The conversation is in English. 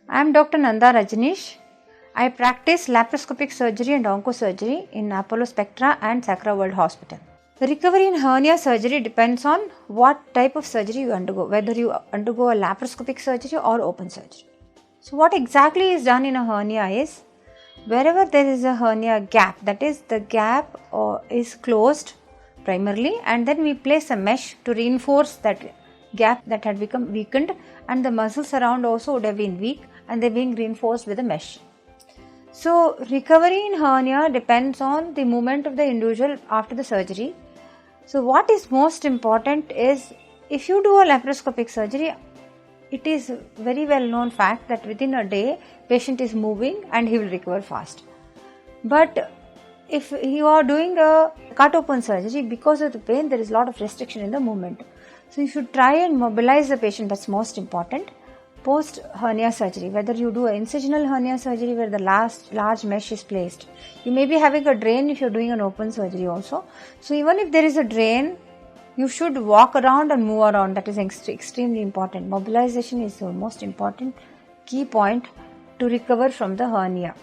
I am Dr. Nanda Rajaneesh. I practice laparoscopic surgery and oncosurgery in Apollo Spectra and Sacra World Hospital. The recovery in hernia surgery depends on what type of surgery you undergo, whether you undergo a laparoscopic surgery or open surgery. So what exactly is done in a hernia is, wherever there is a hernia gap, that is the gap is closed primarily, and then we place a mesh to reinforce that gap that had become weakened, and the muscles around also would have been weak and they are being reinforced with a mesh. So recovery in hernia depends on the movement of the individual after the surgery. So what is most important is, if you do a laparoscopic surgery, it is very well known fact that within a day patient is moving and he will recover fast. But if you are doing a cut open surgery, because of the pain there is a lot of restriction in the movement. So you should try and mobilize the patient, that's most important. Post hernia surgery, whether you do an incisional hernia surgery where the large mesh is placed, you may be having a drain if you are doing an open surgery also. So even if there is a drain, you should walk around and move around. That is extremely important. Mobilization is the most important key point to recover from the hernia.